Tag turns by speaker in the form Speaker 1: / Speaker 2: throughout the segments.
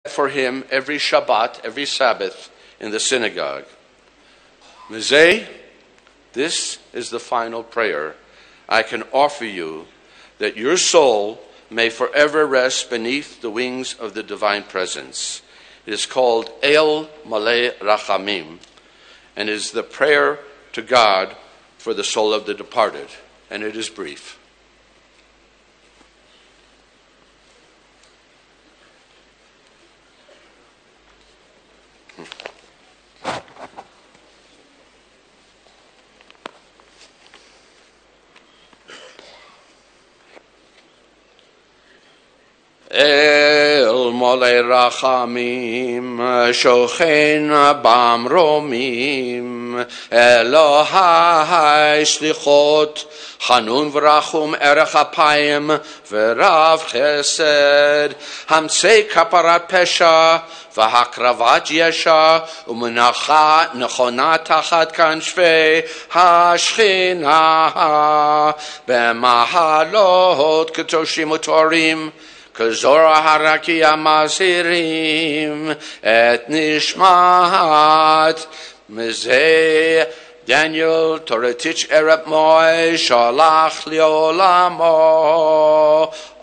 Speaker 1: for him every Shabbat, every Sabbath in the synagogue. Mizeh, this is the final prayer I can offer you, that your soul may forever rest beneath the wings of the divine presence. It is called El Maleh Rachamim, and is the prayer to God for the soul of the departed, and it is brief. El Maleh Rachamim, Shochen Bamromim, Elohai Shlichot, Hanun V'Rachum Erech Apayim, V'Rav Chesed, Hamtzei Kaparat Pesha, V'Hakravat Yesha, U'Menacha Nechona Tachat Kanshvei HaShchina, B'Mahalot Ketoshim U'Torim, Kazora Haraki Amazirim et Nishmat Mizeh Daniel Toretich Ereb Moy Shalach Liolamo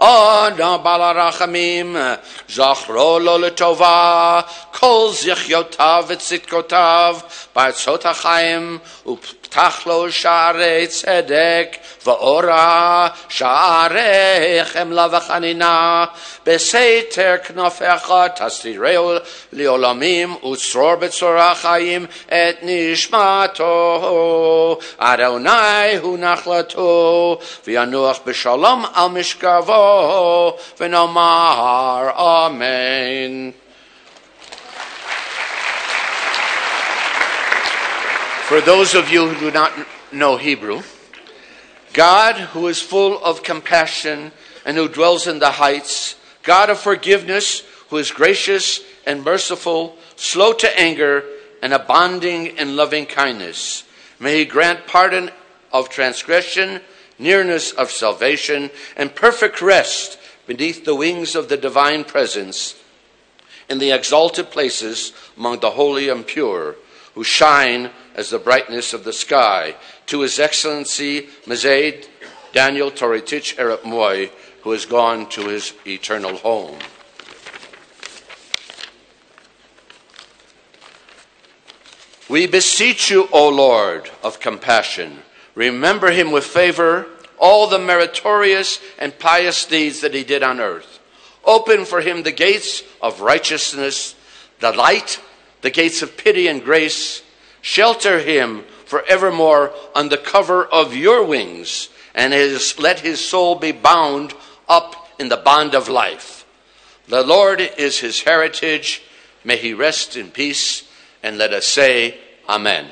Speaker 1: Ona Balarachamim Zachro Lo Letova Kol Zichyotav et Sitkotav Ba'atzot HaChaim Uptach Sha'arei Tzedek Va'ora Sha'arei Chemla V'chanina Beseiter Knofecha Tastireu Liolamim Utzror Betzorah Chaim Et Nishmato Adonai Hu Nachlato V'yanuach B'shalom Al Mishkavo V'nomar Amen. For those of you who do not know Hebrew, God, who is full of compassion and who dwells in the heights, God of forgiveness, who is gracious and merciful, slow to anger, and abounding in loving kindness, may he grant pardon of transgression, nearness of salvation, and perfect rest beneath the wings of the divine presence in the exalted places among the holy and pure, who shine as the brightness of the sky, to His Excellency Mizeh Daniel Toretich Ereb Moy, who has gone to his eternal home. We beseech you, O Lord of compassion, remember him with favor, all the meritorious and pious deeds that he did on earth. Open for him the gates of righteousness, the light, the gates of pity and grace. Shelter him forevermore on the cover of your wings, and let his soul be bound up in the bond of life. The Lord is his heritage. May he rest in peace, and let us say, Amen.